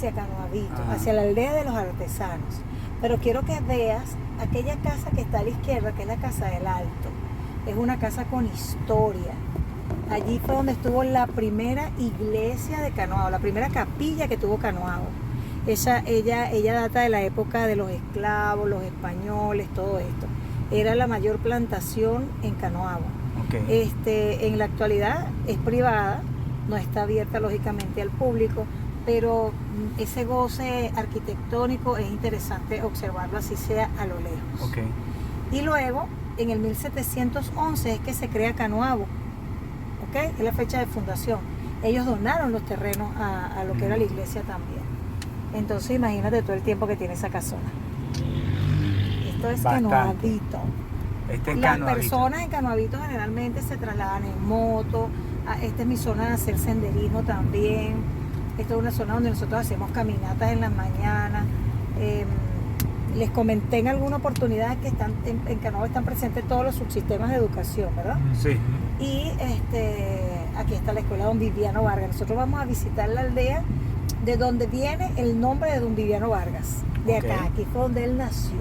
hacia Canoavito, hacia la aldea de los artesanos. Pero quiero que veas aquella casa que está a la izquierda, que es la Casa del Alto. Es una casa con historia. Allí fue donde estuvo la primera iglesia de Canoabo, la primera capilla que tuvo Canoabo. Ella data de la época de los esclavos, los españoles, todo esto. Era la mayor plantación en Canoabo. Okay. En la actualidad es privada, no está abierta lógicamente al público, pero ese goce arquitectónico es interesante observarlo así sea a lo lejos. Okay. Y luego, en el 1711 es que se crea Canoabo, ¿okay? Es la fecha de fundación. Ellos donaron los terrenos a lo que era la iglesia también. Entonces imagínate todo el tiempo que tiene esa casona. Esto es Canoavito. Las personas en Canoavito generalmente se trasladan en moto. Esta es mi zona de hacer senderismo también. Esta es una zona donde nosotros hacemos caminatas en las mañanas. Les comenté en alguna oportunidad que en Canoabo están presentes todos los subsistemas de educación, ¿verdad? Sí. Y aquí está la escuela Don Viviano Vargas. Nosotros vamos a visitar la aldea de donde viene el nombre de Don Viviano Vargas. De acá, aquí fue donde él nació.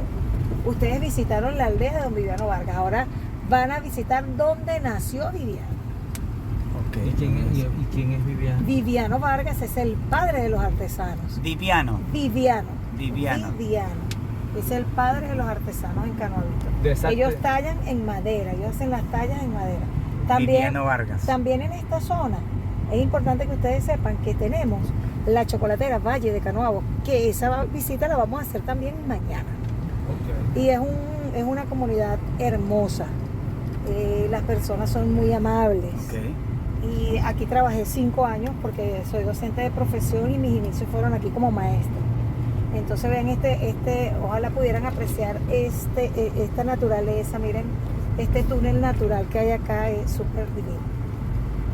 Ustedes visitaron la aldea de Don Viviano Vargas, ahora van a visitar donde nació Viviano. Okay. ¿Y quién es Viviano? Viviano Vargas es el padre de los artesanos. Viviano. Es el padre de los artesanos en Canoavito. Ellos tallan en madera, ellos hacen las tallas en madera. Viviano Vargas. También en esta zona es importante que ustedes sepan que tenemos la chocolatera Valle de Canoabo, que esa visita la vamos a hacer también mañana. Okay. Y es una comunidad hermosa. Las personas son muy amables. Okay. Y aquí trabajé 5 años porque soy docente de profesión y mis inicios fueron aquí como maestra. Entonces vean ojalá pudieran apreciar esta naturaleza, miren, este túnel natural que hay acá es súper divino.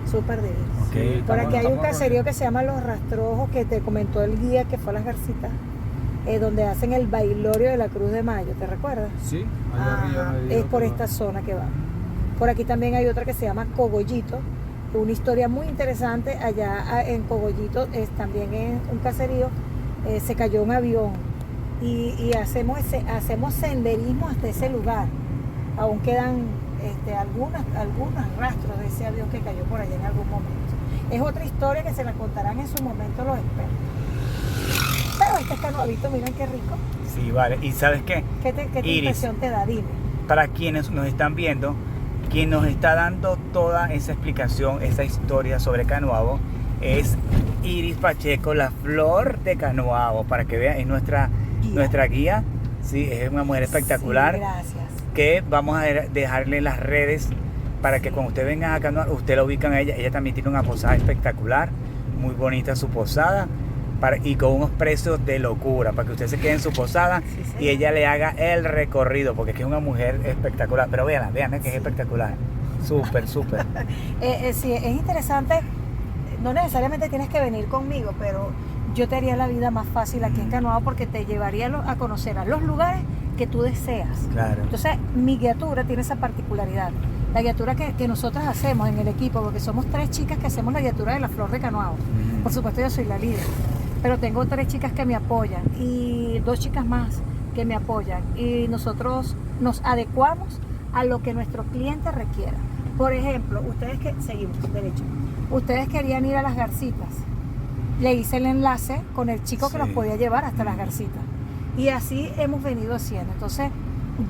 Súper divino. Okay. Por aquí hay un caserío que se llama Los Rastrojos, que te comentó el guía que fue a Las Garcitas, donde hacen el bailorio de la Cruz de Mayo, ¿te recuerdas? Sí, es por esta zona que va. Por aquí también hay otra que se llama Cogollito, una historia muy interesante. Allá en Cogollito también es un caserío, se cayó un avión y hacemos senderismo hasta ese lugar. Aún quedan algunos rastros de ese avión que cayó por allá en algún momento. Es otra historia que se la contarán en su momento los expertos. Pero este Canoavito, miren qué rico. Sí, vale. ¿Y sabes qué? ¿Qué impresión te da? Dime. Para quienes nos están viendo, quien nos está dando toda esa explicación, esa historia sobre Canoabo, es Iris Pacheco, la flor de Canoabo. Para que vean, es nuestra guía. Sí, es una mujer espectacular. Sí, gracias. Que vamos a dejarle las redes para que cuando usted venga a Canoabo, usted la ubican a ella. Ella también tiene una posada espectacular, muy bonita su posada, y con unos precios de locura, para que usted se quede en su posada y ella le haga el recorrido, porque es que es una mujer espectacular. Pero vean que es espectacular, súper. Sí, es interesante. No necesariamente tienes que venir conmigo, pero yo te haría la vida más fácil aquí en Canoabo porque te llevaría a conocer a los lugares que tú deseas. Claro. Entonces, mi guiatura tiene esa particularidad. La guiatura que nosotras hacemos en el equipo, porque somos 3 chicas que hacemos la guiatura de la flor de Canoabo. Por supuesto, yo soy la líder, pero tengo 3 chicas que me apoyan y 2 chicas más que me apoyan. Y nosotros nos adecuamos a lo que nuestro cliente requiera. Por ejemplo, seguimos derecho. Ustedes querían ir a Las Garcitas. Le hice el enlace con el chico que los podía llevar hasta Las Garcitas. Y así hemos venido haciendo. Entonces,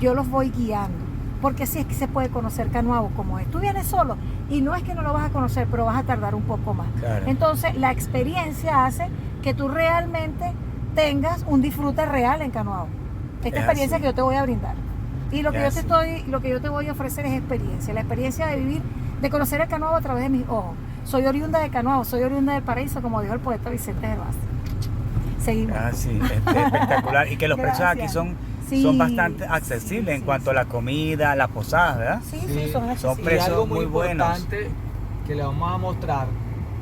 yo los voy guiando. Porque así es que se puede conocer Canoabo como es. Tú vienes solo y no es que no lo vas a conocer, pero vas a tardar un poco más. Claro. Entonces, la experiencia hace que tú realmente tengas un disfrute real en Canoabo. Esta experiencia que yo te voy a brindar. Y lo que yo te voy a ofrecer es experiencia. La experiencia de vivir, de conocer el Canoabo a través de mis ojos. Soy oriunda de Canoabo, soy oriunda del Paraíso, como dijo el poeta Vicente Gervás. Seguimos. Sí, espectacular. Y que los precios aquí son bastante accesibles en cuanto a la comida, las posadas, ¿verdad? Sí, son accesibles. Son precios muy buenos. Importante que le vamos a mostrar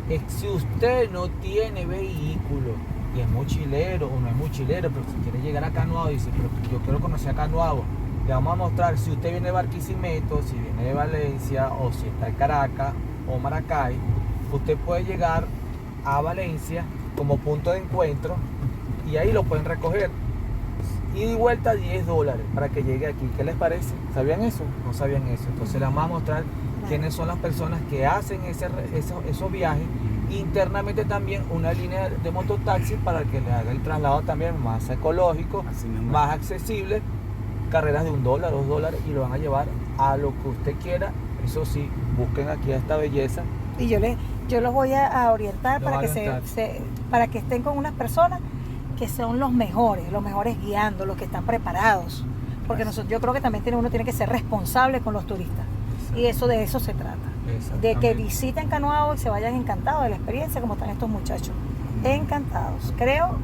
es si usted no tiene vehículo y es mochilero o no es mochilero, pero si quiere llegar a Canoabo y dice, pero yo quiero conocer a Canoabo, le vamos a mostrar si usted viene de Barquisimeto, si viene de Valencia o si está en Caracas o Maracay, usted puede llegar a Valencia como punto de encuentro y ahí lo pueden recoger. Ida y vuelta $10 para que llegue aquí. ¿Qué les parece? ¿Sabían eso? No sabían eso. Entonces les vamos a mostrar quiénes son las personas que hacen esos viajes. Internamente también una línea de mototaxi para que le haga el traslado también más ecológico, más accesible. Carreras de $1, $2 y lo van a llevar a lo que usted quiera. Eso sí, busquen aquí a esta belleza. Y yo los voy a orientar Los para van que a orientar. para que estén con unas personas que son los mejores guiando, los que están preparados. Porque yo creo que también uno tiene que ser responsable con los turistas. Y de eso se trata. De que visiten Canoabo y se vayan encantados de la experiencia como están estos muchachos. Encantados. Creo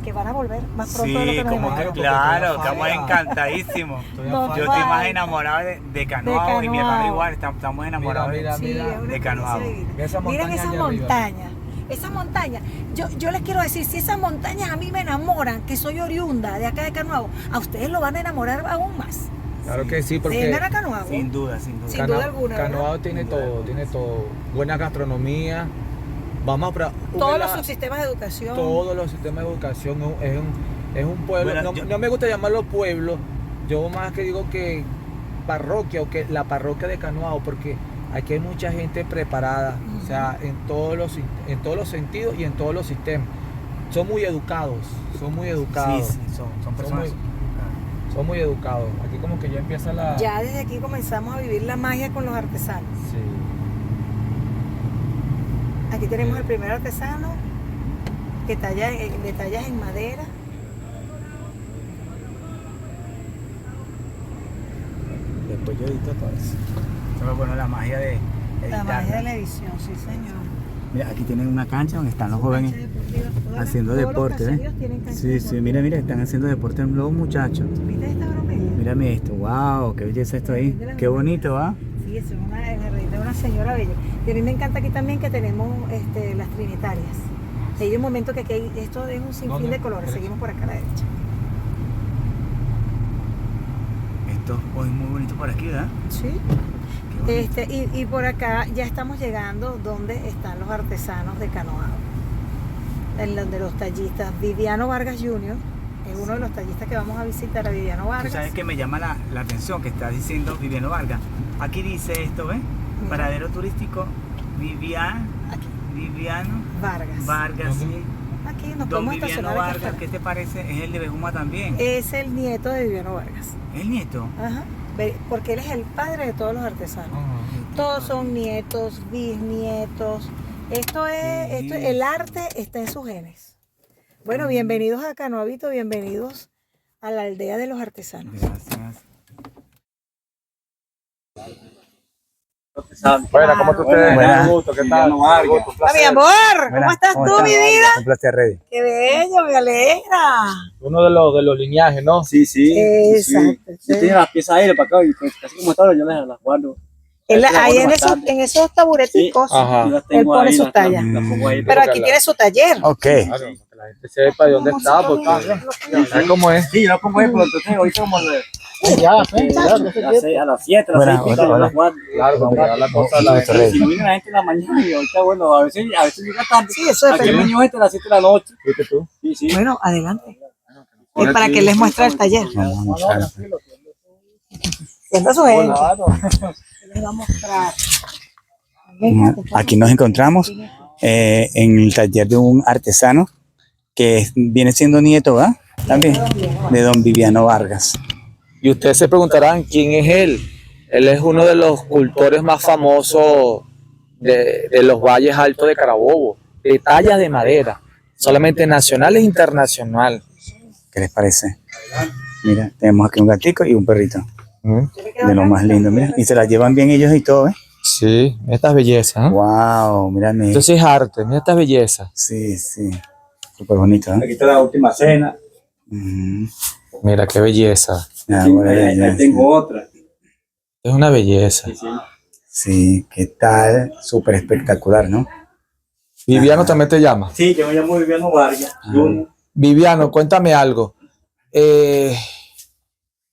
que van a volver más pronto de lo que nos como que imaginamos. claro, estamos encantadísimos. Yo estoy más enamorado de Canoabo y mi hermano igual, estamos enamorados Mira, Sí, es una de Canoabo. experiencia divina. Mira Miren esas allá arriba. montañas. Esas montañas, yo les quiero decir, si esas montañas a mí me enamoran, que soy oriunda de acá de Canoabo, a ustedes lo van a enamorar aún más. Claro que sí, porque Vengan a Canoabo. Sin duda, sin duda. Sin duda alguna, Canoabo ¿verdad? tiene todo, buena gastronomía. Vamos a Todos los subsistemas de educación. todos los sistemas de educación. Es un pueblo. Bueno, no me gusta llamarlo pueblo. Yo más que digo que parroquia o que la parroquia de Canoabo, porque aquí hay mucha gente preparada, o sea, en todos los sentidos y en todos los sistemas. Son muy educados. Sí, son personas. Son muy educados. Aquí como que ya empieza la... Ya desde aquí comenzamos a vivir la magia con los artesanos. Sí. Aquí tenemos el primer artesano que detallas en madera. Después yo edito todo eso. Eso es bueno, la magia de La editar, magia de ¿no? la edición, sí señor. Mira, aquí tienen una cancha donde están los jóvenes Cancha deportiva, haciendo todos deporte, los ¿ves? caseríos tienen cancha Sí, deportiva. mira, están haciendo deporte los muchachos. ¿Viste esta bromella? Mírame esto, wow, qué belleza esto ahí. Qué bonito, ¿va? Sí, es una señora bella. Y a mí me encanta aquí también que tenemos las trinitarias. Hay un momento que aquí esto es un sinfín ¿Dónde? de colores. Seguimos por acá a la derecha. Esto es muy bonito por aquí, ¿verdad? Sí. Qué bonito. Y por acá ya estamos llegando donde están los artesanos de Canoabo. En donde los tallistas. Viviano Vargas Jr. es uno de los tallistas que vamos a visitar, a Viviano Tú Vargas. sabes que me llama la atención que está diciendo Viviano Vargas. Aquí dice esto, ¿ves? Mira. Paradero turístico Viviano Vargas. Vargas, sí. Aquí nos Don podemos Viviano estacionar acá Vargas, afuera. ¿qué te parece? Es el de Bejuma también. Es el nieto de Viviano Vargas. ¿El nieto? Ajá. Porque él es el padre de todos los artesanos. Todos son nietos, bisnietos. El arte está en sus genes. Bueno, bienvenidos a Canoabito, bienvenidos a la aldea de los artesanos. Gracias. Bueno, ¿cómo tú te Buenas. Un gusto, ¿qué tal? Un gusto, un Ah, mi placer. amor, ¿cómo estás tú, mi vida? Un placer, Reddy. Qué bello, me alegra. Uno de los lineajes, ¿no? Sí, sí. Exacto. Sí. Yo tengo las piezas ahí para acá y pues, así como están, yo las guardo. Ahí en esos tabureticos, Ajá. Yo las él tengo pone ahí, sus tallas. las pongo ahí. Pero aquí tiene su taller. Ok. Claro, para que la gente sepa de dónde está, porque ¿sabes cómo es? Sí, yo las pongo ahí, pero entonces ahorita como a las 7, a las Buenas, 6, hola. las guardo. Claro, porque ya la cosa la Gusto, Reddy. Si no viene la gente en la mañana y ahorita, bueno, a veces llega tarde. Sí, eso Aquí depende. venimos a las 7 de la noche. ¿Viste tú? Sí, sí. Bueno, adelante. Es para que les muestre el taller. Vamos a mostrar. Siempre su gente. Claro. Les va a mostrar. Aquí nos encontramos en el taller de un artesano que viene siendo nieto, ¿verdad? También de don Viviano Vargas. Y ustedes se preguntarán quién es él. Él es uno de los cultores más famosos de los valles altos de Carabobo, de tallas de madera, solamente nacional e internacional. ¿Qué les parece? Mira, tenemos aquí un gatico y un perrito. De lo más lindo, mira. Y se la llevan bien ellos y todo, ¿eh? Sí, estas bellezas. Wow, mírame. Entonces es arte, mira estas bellezas. Sí, sí. Súper bonito, ¿eh? Aquí está la última cena. Ujú. Mira qué belleza. Ah, Aquí, bueno, ahí ya, tengo otra. Es una belleza. Sí, sí. sí, ¿qué tal? Súper espectacular, ¿no? Viviano también te llama. Sí, yo me llamo Viviano Vargas. Viviano, cuéntame algo.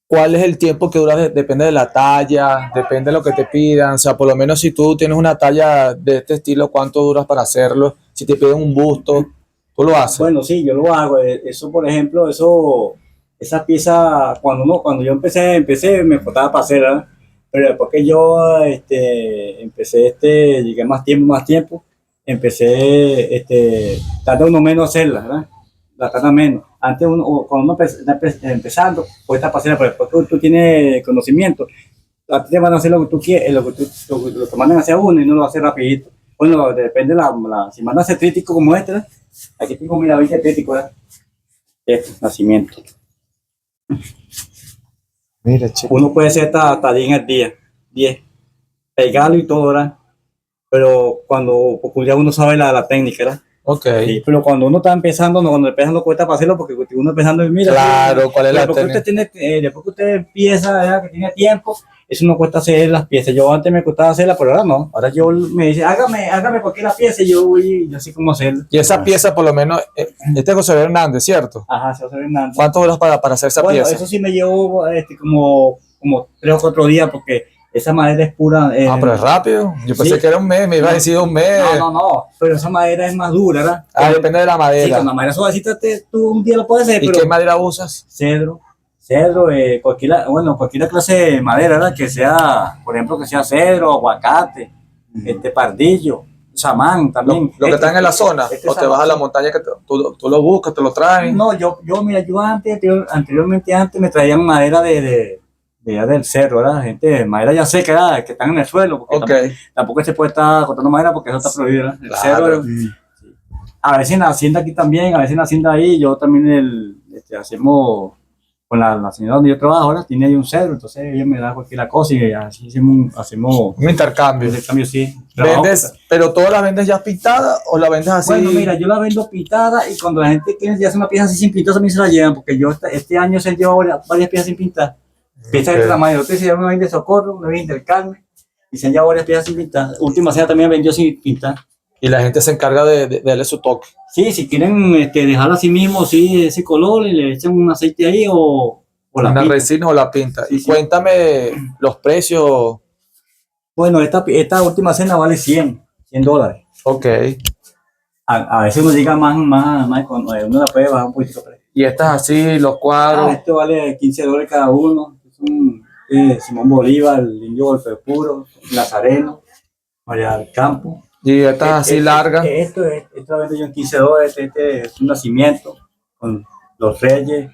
¿Cuál es el tiempo que dura? Depende de la talla, depende de lo que te pidan. O sea, por lo menos si tú tienes una talla de este estilo, ¿cuánto duras para hacerlo? Si te piden un busto, ¿Tú lo haces? Bueno, sí, yo lo hago. Eso, por ejemplo, esa pieza, cuando yo empecé, me costaba para hacer, ¿verdad? Pero después que yo llegué más tiempo, empecé, tarda uno menos hacerla, ¿verdad? La tarda menos. Antes, cuando uno está empezando, puede estar pasando, pero después que tú tienes conocimiento, a ti te van a hacer lo que tú quieres, lo que mandan hacia uno y no lo hace rapidito. Bueno, depende si mandan a hacer trítico como este, ¿verdad? Aquí tengo, mira, 20 tríticos, ¿verdad? Nacimiento. Mira, chico. Uno puede hacer hasta 10 al día, 10, pegarlo y todo, ¿verdad? Pero porque ya uno sabe la técnica, ¿verdad? Ok. Sí, pero cuando uno está empezando, cuando empieza no cuesta para hacerlo, porque uno empezando, mira, Claro, ¿cuál es la después que técnica? después que usted empieza, ¿verdad? Que tiene tiempo, eso no cuesta hacer las piezas. Yo antes me costaba hacerlas, pero ahora no. Ahora yo me dice, hágame cualquier pieza y yo sé cómo hacerla. Y esa pieza, por lo menos, este es José Hernández, ¿cierto? Ajá, José Hernández. ¿Cuánto horas para hacer esa Bueno, pieza? eso sí me llevó como 3 o 4 días, porque esa madera es pura. Ah, pero es rápido. Yo pensé sí. que era un mes, me iba a decir un mes. No, pero esa madera es más dura, ¿verdad? Ah, depende de la Sí, madera. con la madera suavecita tú un día lo puedes hacer, ¿Y pero qué madera usas? cedro, cualquier clase de madera, ¿verdad? Que sea, por ejemplo, que sea cedro, aguacate, pardillo, samán también. Lo que están en la zona, o te samán, vas a la montaña que tú lo buscas, te lo traen. No, mira, yo anteriormente me traían madera de allá del cerro, ¿verdad? Madera ya seca, ¿verdad? Que están en el suelo, porque Ok. tampoco se puede estar cortando madera porque eso está prohibido, ¿verdad? El Claro. cerro, a veces en la hacienda aquí también, a veces en la hacienda ahí, yo también hacemos, con la señora donde yo trabajo ahora, tiene ahí un cerro, entonces ella me da cualquier cosa y así hacemos Un intercambio. un cambio, sí. ¿Vendes, pero todas las vendes ya pintadas o las vendes así? Bueno, mira, yo la vendo pintada y cuando la gente quiere hacer una pieza así sin pintar, también se la llevan, porque yo este año se lleva varias piezas sin pintar. Piezas de este tamaño. Usted se llama una vende Socorro, una vende del Carmen, y se han llevado varias piezas sin pintar. Última cena también vendió sin pintar. Y la gente se encarga de darle su toque. Sí, si quieren dejarla así mismo, sí, ese color, y le echan un aceite ahí o la Una pintan. resina o la pinta. Sí, Y sí. cuéntame los precios. Bueno, esta última cena vale $100. Ok. A veces uno llega más cuando uno la puede bajar un poquito. Y estas así, los cuadros. Este vale $15 cada uno. Es un Simón Bolívar, el Indio Golpe Puro, Nazareno, María del Campo. Y estas así largas. Esto lo vendo yo en $15. Este es un nacimiento con los reyes,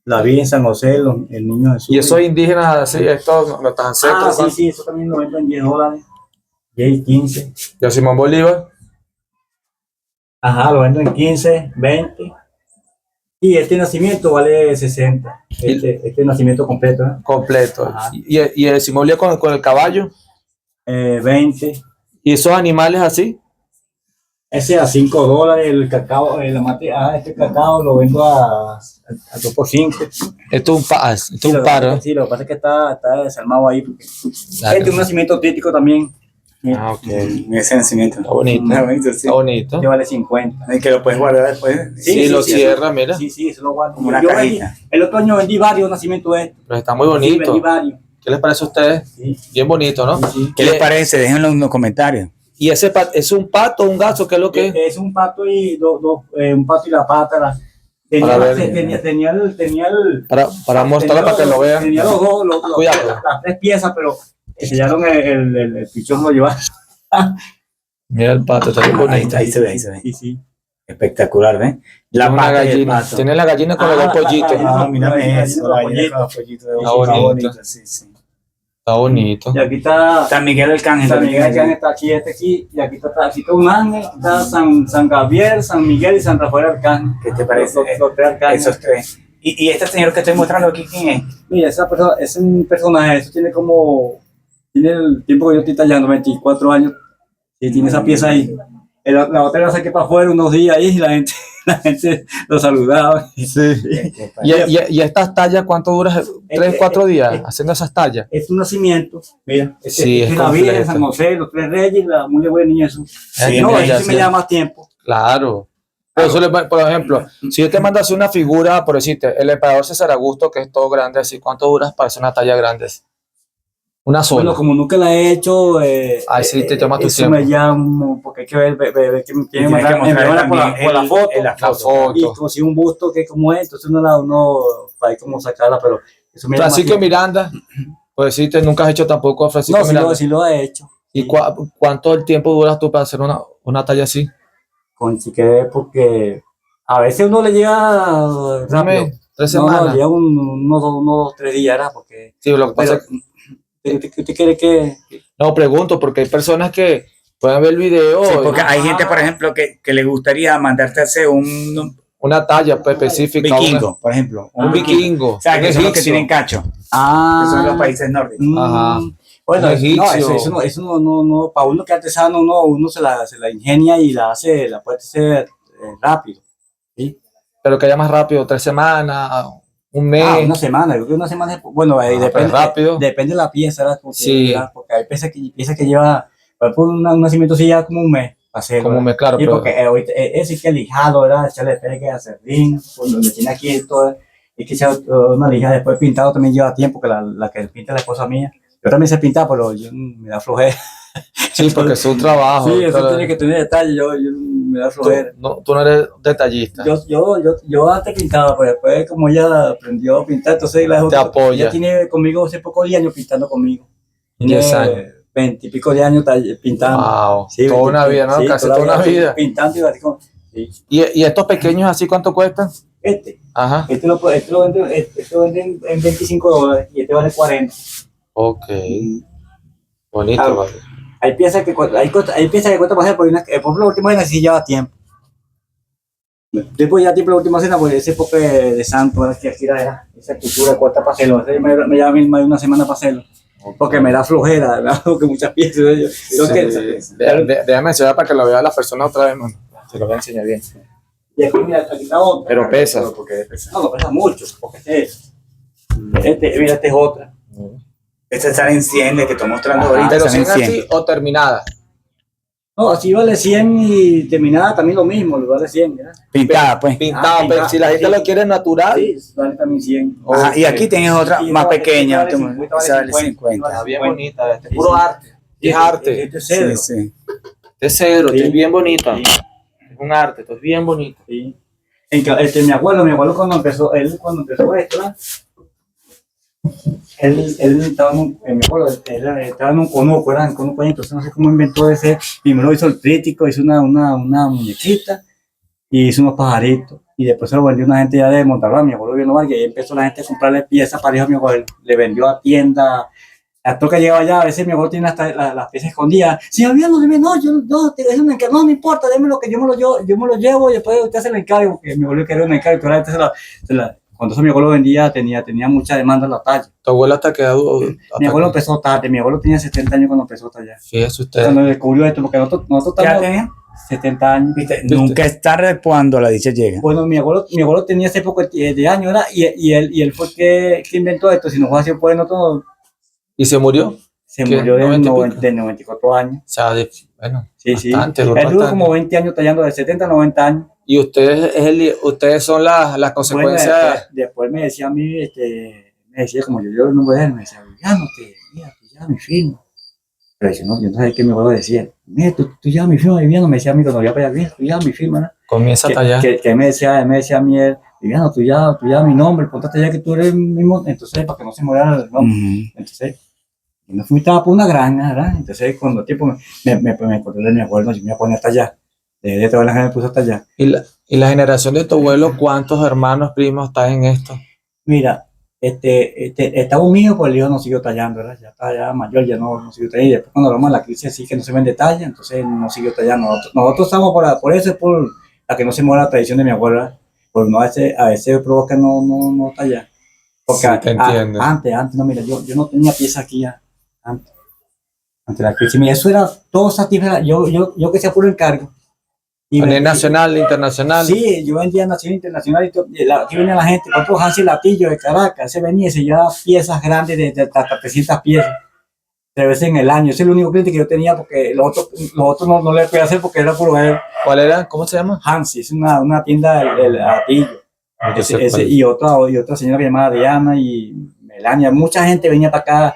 la Virgen San José, el niño Jesús. Y esos indígenas así, estos los están secos. Sí, eso también lo vendo en $10, 10, 15. Y a Simón Bolívar. Ajá, lo vendo en 15, 20. Y este nacimiento vale 60. Este nacimiento completo, ¿eh? Completo. Ajá. Y el Simón Bolívar con el caballo. 20. Y esos animales así. Ese a $5, el cacao, este cacao lo vendo a 2 por 5. Esto es un paro. Sí, lo que pasa es que está desarmado ahí. Porque Claro. este es un nacimiento típico también. Ah, ok. Ese nacimiento. Está bonito. Está bonito, sí. Está bonito. Este vale 50. Y que lo puedes guardar después. Sí, lo cierra, mira. Sí, eso lo guardo. Como una Yo cajita. el otro año vendí varios nacimientos de estos. Pero está muy Sí, bonito. vendí varios. ¿Qué les parece a ustedes? Sí. Bien bonito, ¿no? Sí. ¿Qué les parece? Déjenlo en los comentarios. ¿Y ese es un pato, un gato? ¿Qué es lo que es? Es un pato y un pato y la pata. Para ver. Tenía el Para mostrarlo para que lo vean. Tenía los dos, Cuidado. las 3 piezas, pero sellaron el pichón, lo llevaron. Mira el pato, está bien bonito. Ahí se ve. Sí. Espectacular, ¿ves? Tiene una pata y el gallina. pato. Tiene la gallina con los dos pollitos. Mírame eso. Los La gallina con pollitos. los pollitos. Está bonito. Sí. Está bonito. Y aquí está San Miguel Arcángel. San Miguel, que está aquí, y aquí está un ángel, está San Gabriel, San Miguel y San Rafael Arcángel. ¿Qué te parece? Los 3 arcángeles. Esos 3. ¿Y este señor que estoy mostrando aquí, quién es? Mira, esa persona es un personaje, eso tiene el tiempo que yo estoy tallando, 24 años, y tiene esa pieza ahí. La otra la saqué para afuera unos días ahí y la gente lo saludaba. Sí. ¿Y estas tallas cuánto duras? ¿3, 4 días haciendo esas tallas? Es un nacimiento, mira, Sí, es la Virgen, completo. San José, los 3 reyes, la muy buena niña Jesús. Sí, No, mira, eso ya sí me sé. lleva más tiempo. Claro. Pero eso por ejemplo, si yo te mando a hacer una figura, por decirte, el emperador César Augusto, que es todo grande así, ¿cuánto duras para hacer una talla grande? Una sola. Bueno, como nunca la he hecho, Ahí sí te toma tu eso tiempo. me llama, porque hay que ver que Tienes que me mostrar por también la foto. la La foto. Y consigo un busto que como es, entonces uno para ver cómo sacarla, pero eso me llama Francisco tiempo. Miranda, pues sí, nunca has hecho tampoco a Francisco No, Miranda. sí lo he hecho. ¿Y Sí. cuánto el tiempo duras tú para hacer una talla así? Con chique, porque a veces uno le llega rápido. Dime, 3 No, semanas. llega unos 3 días, ¿verdad? Porque, Sí, lo que pasa pero, es ¿usted quiere que? no pregunto, porque hay personas que pueden ver el video. Sí, porque y hay gente, por ejemplo, que le gustaría mandarte a hacer un una talla pues, específica. vikingo, por ejemplo. Un vikingo. O sea, que Un son los que egipcio. tienen cacho, Ah, que son los países nórdicos. Ajá. Bueno, Un no, egipcio. eso no, para uno que es artesano, uno se la ingenia y la puede hacer rápido. ¿Sí? Pero que haya más rápido, 3 semanas, un mes. Una semana, yo creo que una semana, bueno, pero depende, rápido. depende de la pieza, ¿verdad? Sí. Porque hay piezas que lleva, por ejemplo, un nacimiento sí lleva como un mes para hacerlo. Como un mes, claro. Sí, Pero porque ahorita ese hay que lijado, ¿verdad? Echarle pegue, acerrín, pues donde tiene aquí todo, hay que echar una lija, después pintado también lleva tiempo, que la que pinta la esposa mía. Yo también sé pintar, pero yo me da flojera. sí, porque es un trabajo. Sí, eso Pero tiene que tener detalle, yo me da flojera. tú no eres detallista. Yo antes pintaba, pero después como ella aprendió a pintar, entonces Te apoya. ella tiene conmigo hace poco de años pintando conmigo. 10 años. 20 y pico de años pintando. Wow. Sí, Toda una vida, ¿no? sí, Casi toda una vida. Pintando y así como, sí. ¿Y estos pequeños así cuánto cuestan? Ajá. Este lo venden en $25 y este vale 40. Ok. Bonito, Ah, vale. Hay piezas que cuestan más, por ejemplo, la última cena sí lleva tiempo. Después ya tipo la última cena, pues ese poco de santo, que esa escultura cuesta para hacerlo. Me lleva más de una semana para hacerlo. Porque me da flojera, ¿verdad? Porque muchas piezas. Déjame enseñar para que lo vean las personas otra vez, mano. Te lo voy a enseñar bien. Y aquí, mira, aquí está otra. Pero pesa. No pesa mucho. Porque mira, este es otra. Esta sale en 100, de que estoy mostrando ahorita. Pero sale en son así o terminadas. No, así vale 100 y terminada también lo mismo, vale 100, ¿verdad? Pintada, pues. Pintado, pintada, pero si la gente sí. lo quiere natural. Sí, vale también 100. Ajá, y aquí tienes otra Y más no, pequeña. esta vale 50, Esa vale 50. Está bien 50. bonita. Este es Sí, puro sí. arte. Es arte. Este es Sí, cedro. sí. Este es cedro. Sí. Este es bien bonita. Sí, Es un arte. Esto es bien bonito. sí. Mi abuelo cuando empezó esto, ¿verdad? Él estaba estaba en un conuco, entonces no sé cómo inventó ese. Primero hizo el tríptico, hizo una muñequita y hizo unos pajaritos. Y después se lo vendió a una gente ya de Montalbán, mi abuelo vino y ahí empezó la gente a comprarle piezas para mi abuelo. Le vendió a tienda. Hasta que llegaba allá, a veces mi abuelo tiene hasta las piezas escondidas. Si había no, eso no me importa, démelo que yo me lo llevo y después usted se lo encargo, porque mi abuelo quería un encargo, pero la gente cuando eso mi abuelo vendía, tenía mucha demanda en la talla. Tu abuela hasta quedado. Mi abuelo empezó tarde, mi abuelo tenía 70 años cuando empezó a tallar. Fíjese usted. Cuando descubrió esto, porque nosotros ¿Qué edad estamos tenía? 70 años. ¿Viste? Nunca es tarde cuando la dicha llega. Bueno, mi abuelo tenía ese poco de años, ¿verdad? Y él fue que inventó esto, si no fue así, pues nosotros ¿Y se murió? se ¿Qué? murió de 90 94 años. O sea, bueno, Sí, bastante, sí. duró Él duró bastante. como 20 años tallando, de 70 a 90 años. Y ustedes son las Bueno, consecuencias. después me decía a mí, me decía, como yo el nombre de él, me decía, Viviano, mira, tú ya mi firma. Pero yo no sé qué mi abuelo decía. Mira, tú ya mi firma, Viviano, me decía a mí cuando iba para allá, mira, tú ya mi firma, ¿no? Comienza a tallar. Que me decía a mí, Viviano, tú ya mi nombre, ponte ya que tú eres el mismo, entonces, para que no se muera el nombre. Entonces, yo me fui, estaba por una granja, ¿verdad? Entonces, cuando el tiempo me acordé de mi abuelo, yo me iba a poner hasta allá. De toda la gente me puso hasta allá. ¿Y la generación de tu abuelo, cuántos hermanos, primos están en esto? Mira, estaba un hijo, pues el hijo no siguió tallando, ¿verdad? Ya está ya mayor, ya no siguió tallando. Y después cuando hablamos de la crisis así que no se vende talla, entonces no siguió tallando. Nosotros estamos por eso, es por la que no se muera la tradición de mi abuela, por no a veces provoca no tallar. Porque Sí, te entiendo. antes, no, mira, yo no tenía pieza aquí ya, antes de la crisis. Mira, eso era todo satisfecho, yo que sea puro encargo. ¿A nivel nacional, internacional? Sí, yo vendía nacional, internacional, aquí venía la gente, por ejemplo, Hansi Latillo de Caracas, se venía y se llevaba piezas grandes de hasta 300 piezas, 3 veces en el año. Ese es el único cliente que yo tenía, porque los otros no le podía hacer porque era puro él. ¿Cuál era? ¿Cómo se llama? Hansi, es una tienda del Latillo. Yo sé cuál es. Y otra señora que llamaba Diana y Melania, mucha gente venía para acá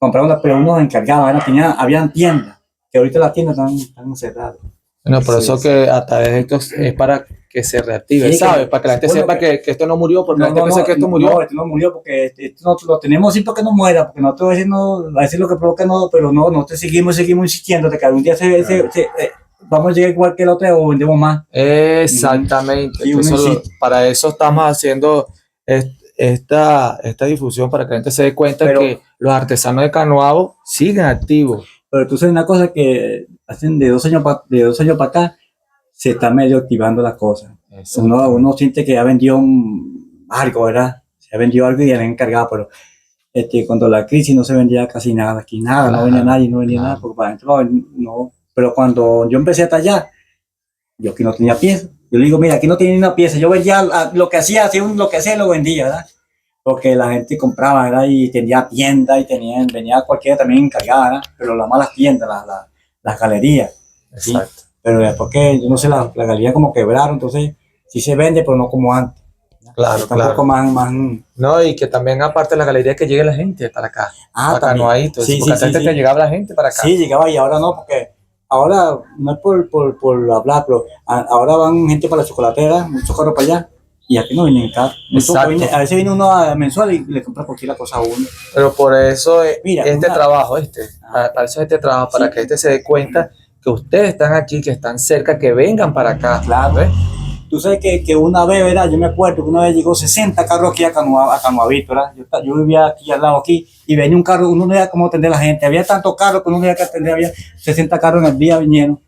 compraban, pero unos encargados, habían tiendas, que ahorita las tiendas están cerradas. Bueno, por Sí, eso sí. que a través de esto es para que se reactive, Sí, ¿sabes? Para que la gente bueno, sepa que esto no murió, porque la gente piensa que esto murió. No, esto no murió porque esto no, lo tenemos así para que no muera, porque nosotros a veces lo que provoca no, pero no, nosotros seguimos insistiendo de que algún día vamos a llegar igual que el otro o vendemos más. Exactamente. Sí, que uno eso insiste. para eso estamos haciendo esta difusión, para que la gente se dé cuenta Pero- que los artesanos de Canoabo siguen activos. Pero tú sabes una cosa que hacen de 2 años para acá, se está medio activando las cosas. Uno siente que ha vendido algo, ¿verdad? Se ha vendido algo y ya le han encargado, pero cuando la crisis no se vendía casi nada, aquí nada, Claro, no venía nadie, no vendía claro. nada, porque para adentro no. Pero cuando yo empecé a tallar, yo aquí no tenía pieza. Yo le digo, mira, aquí no tiene ni una pieza. Yo vendía lo que hacía lo que hacía, lo vendía, ¿verdad? Porque la gente compraba, ¿verdad? Y tenía tiendas y venía cualquiera también encargada, ¿verdad? Pero las malas tiendas, las galerías. ¿sí? Exacto. Pero después que, yo no sé, las galerías como quebraron, entonces sí se vende, pero no como antes. Claro, Está un poco más. No, y que también aparte de la galería que llegue la gente para acá, para también. Canoadito, Sí, porque sí, antes sí. que llegaba la gente para acá. Sí, llegaba y ahora no, porque ahora no es por hablar, pero ahora van gente para la chocolatera, muchos carros para allá, y aquí no vienen carros. Exacto. A veces viene uno a mensual y le compra cualquier cosa a uno. Pero por eso Mira, trabajo, para eso trabajo, para que se dé cuenta que ustedes están aquí, que están cerca, que vengan para acá. Claro. ¿ves? Tú sabes que una vez, ¿verdad? Yo me acuerdo que una vez llegó 60 carros aquí a Canoavito, ¿verdad? Yo vivía aquí al lado aquí y venía un carro, uno no sabía cómo atender a la gente. Había tantos carros que uno no sabía que atender, había 60 carros en el día vinieron.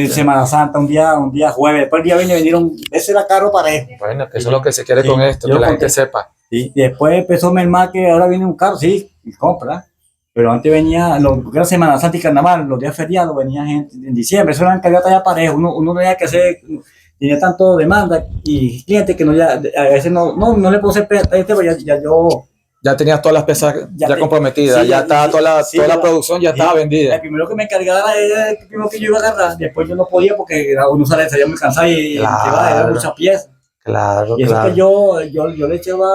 Semana Santa, un día jueves, después el día vinieron, ese era carro parejo. Bueno, que eso es lo que se quiere Sí, con esto, yo que la conté. gente sepa. Sí, y después empezó a mermar que ahora viene un carro, sí, y compra. Pero antes venía, porque era Semana Santa y Carnaval, los días feriados venía gente en diciembre, eso eran cargadas ya parejo, uno no tenía que hacer, tenía tanto demanda y clientes que a veces no le puedo hacer pero ya yo. Ya tenías todas las piezas ya comprometidas, sí, ya estaba toda la producción ya estaba vendida. El primero que me encargaba era el primero que yo iba a agarrar, después yo no podía porque uno salía muy cansado y era muchas piezas. Claro, Y eso que yo le echaba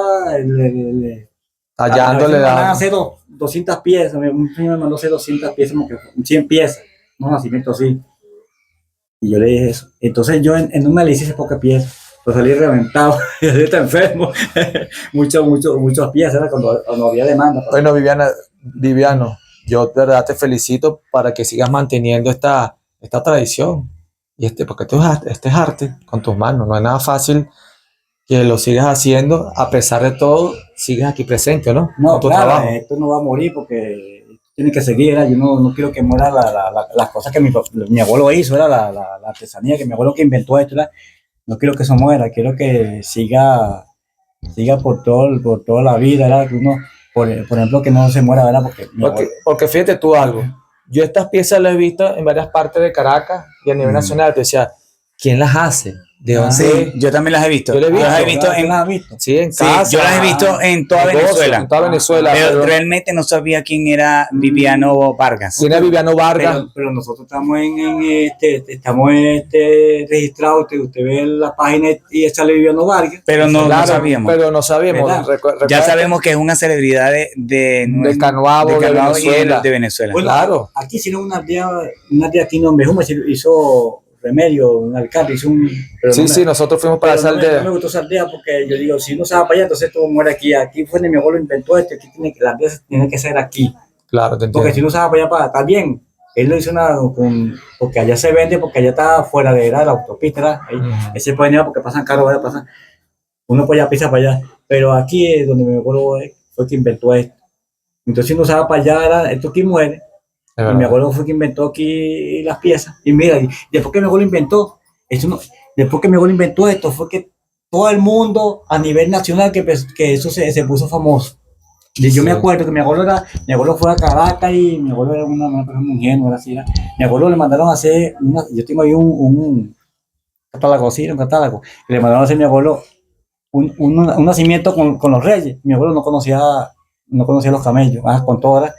tallándole, me mandaban a hacer 200 piezas, un señor me mandó a hacer 200 piezas, como que 100 piezas, un nacimiento así. Y yo le dije eso. Entonces yo en un mes le hice pocas piezas, pues salí reventado, salí enfermo, muchas piezas, era cuando había demanda. Bueno, Viviano, yo de verdad te felicito para que sigas manteniendo esta tradición. Y porque este es arte con tus manos, no es nada fácil que lo sigas haciendo, a pesar de todo, sigues aquí presente, ¿no? No, con tu claro, trabajo. esto no va a morir porque tiene que seguir, ¿verdad? Yo no quiero que muera las cosas que mi abuelo hizo, ¿verdad? La artesanía, que mi abuelo que inventó esto, ¿verdad? No quiero que eso muera, quiero que siga por toda la vida, ¿verdad? Que uno, por ejemplo, que no se muera, ¿verdad? Porque fíjate tú algo, yo estas piezas las he visto en varias partes de Caracas y a nivel nacional, te decía, ¿quién las hace? ¿De dónde? Sí, yo también las he visto. Yo las he visto. ¿Las has visto? Sí, en Sí, casa. yo las he visto en toda Venezuela. En toda Venezuela. Pero realmente no sabía quién era Viviano Vargas. ¿Quién es Viviano Vargas? Pero nosotros estamos estamos registrados, usted ve la página y sale Viviano Vargas. Pero no sabíamos. Pero no sabíamos. Ya sabemos que es una celebridad del Canoabo, de Venezuela. De Venezuela. Bueno, claro. Aquí hicieron una aldea aquí en Ombejuma, hizo Remedio, un alcalde, hizo un... Sí, nosotros fuimos para esa aldea. No me gustó esa aldea porque yo digo, si uno se va para allá, entonces todo muere aquí. Aquí fue donde mi abuelo inventó esto, la aldea tiene que ser aquí. Claro, te entiendo. Porque si uno se va para allá, está bien. Él lo hizo porque allá se vende, porque allá está fuera de la autopista, ¿verdad? Ahí se puede ir porque pasan carros, ¿verdad? Uno puede allá, pisa para allá. Pero aquí es donde mi abuelo fue que inventó esto. Entonces si uno se va para allá, esto aquí muere. Y mi abuelo fue que inventó aquí las piezas. Y mira, después que mi abuelo inventó, esto fue que todo el mundo a nivel nacional que eso se puso famoso. Y yo me acuerdo que mi abuelo fue a Caracas y mi abuelo era una persona muy ingenua, así era. Mi abuelo le mandaron a hacer yo tengo ahí un catálogo, sí, un catálogo. Y le mandaron a hacer a mi abuelo un nacimiento con los reyes. Mi abuelo no conocía los camellos, con todas.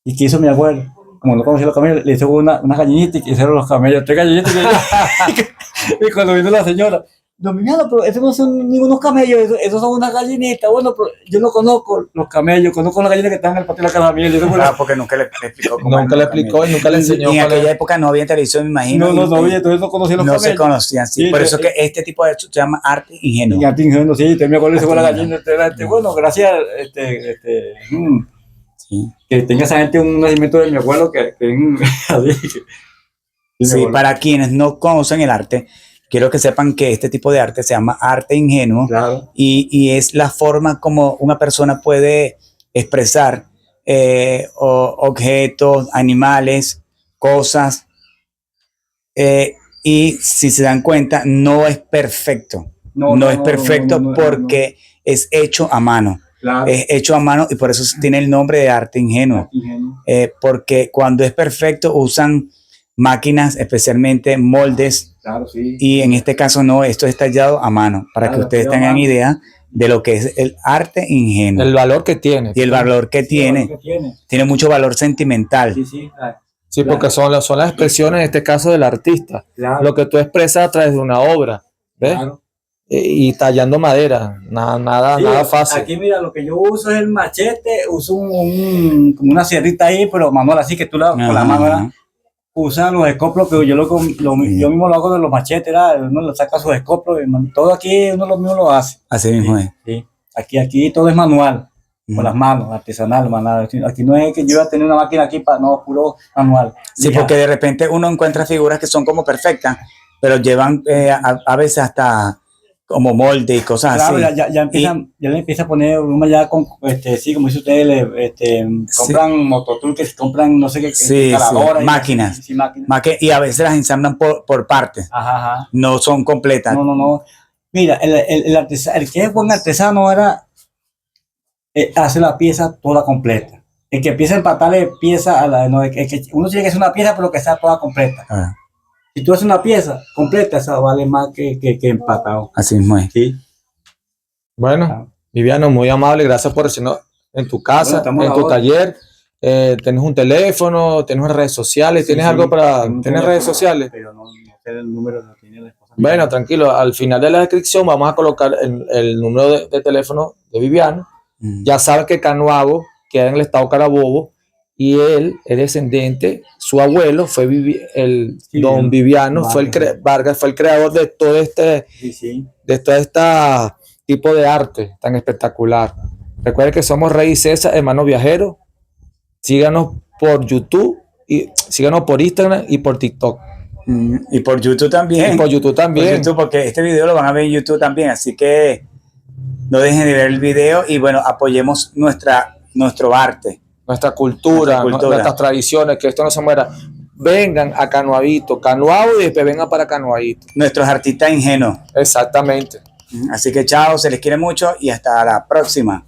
¿Y qué hizo mi abuelo? Como no conocía los camellos, le hizo una gallinita y hicieron los camellos, 3 gallinitas. Y cuando vino la señora, Dominado, pero esos no son ningunos camellos, esos son unas gallinitas. Bueno, pero yo no conozco los camellos, conozco las gallinas que están en el patio de la Calamiel. Porque nunca le explicó cómo Nunca eran le los camellos. explicó y nunca le enseñó. Y en cuál aquella era. época no había televisión, me imagino. No, entonces no conocía los no camellos. se conocían, sí. Sí, Por eso que este tipo de hecho se llama arte ingenuo. Y Antingeno, sí, te me acuerdo de la Antingeno. gallina. Bueno, gracias, Sí. que tenga esa gente un nacimiento de mi abuelo que así. Sí, para quienes no conocen el arte, quiero que sepan que este tipo de arte se llama arte ingenuo. Claro. Y es la forma como una persona puede expresar objetos, animales, cosas. Y si se dan cuenta, no es perfecto. No es perfecto porque es hecho a mano. Claro. Es hecho a mano y por eso tiene el nombre de arte ingenuo. Porque cuando es perfecto usan máquinas, especialmente moldes. Claro, sí. Y en este caso no, esto es tallado a mano, para que ustedes tengan idea de lo que es el arte ingenuo. El valor que tiene. Y el valor que tiene. Tiene mucho valor sentimental. Sí. Sí, porque son las expresiones, en este caso, del artista. Claro. Lo que tú expresas a través de una obra, ¿ves? Claro. Y tallando madera, nada fácil. Aquí mira, lo que yo uso es el machete, uso como una sierrita ahí, pero manual, así que tú con la mano, ¿verdad? Usan los escoplos, pero yo yo mismo lo hago de los machetes, ¿verdad? Uno le saca sus escoplos, todo aquí uno lo mismo lo hace. Así mismo es. Sí. Aquí todo es manual, con las manos, artesanal, manual. Aquí no es que yo voy a tener una máquina aquí para, no, puro manual. Sí, porque de repente uno encuentra figuras que son como perfectas, pero llevan a veces hasta como molde y cosas claro, así. Ya le empieza a poner uno ya con, sí, como dice usted, compran mototruques, compran no sé qué, máquinas. Sí, máquinas. Y a veces las ensamblan por partes. Ajá. No son completas. No. Mira, el que es buen artesano hace la pieza toda completa. El que empieza a empatarle pieza uno tiene que hacer una pieza, pero que sea toda completa. Si tú haces una pieza completa, esa vale más que empatado. Así mismo es. Sí. Bueno, Viviano, muy amable, gracias por recibirnos en tu casa, en tu taller. ¿Tienes un teléfono? ¿Tienes redes sociales? ¿Tienes algo para...? ¿Tienes redes sociales? Pero no sé el número, no tiene la esposa. Bueno, tranquilo, al final de la descripción vamos a colocar el número de teléfono de Viviano. Ya sabes que Canuabo queda en el estado Carabobo y él es descendiente, su abuelo fue don Viviano, Vargas fue el creador de todo de todo este tipo de arte tan espectacular. Recuerden que somos Rey y César, hermanos viajeros. Síganos por YouTube, y síganos por Instagram y por TikTok. Y por YouTube también. Por YouTube, porque este video lo van a ver en YouTube también, así que no dejen de ver el video y bueno, apoyemos nuestro arte. Nuestra cultura, nuestras tradiciones, que esto no se muera. Vengan a Canoabito, Canoabo y después vengan para Canoabito. Nuestros artistas ingenuos. Exactamente. Así que chao, se les quiere mucho y hasta la próxima.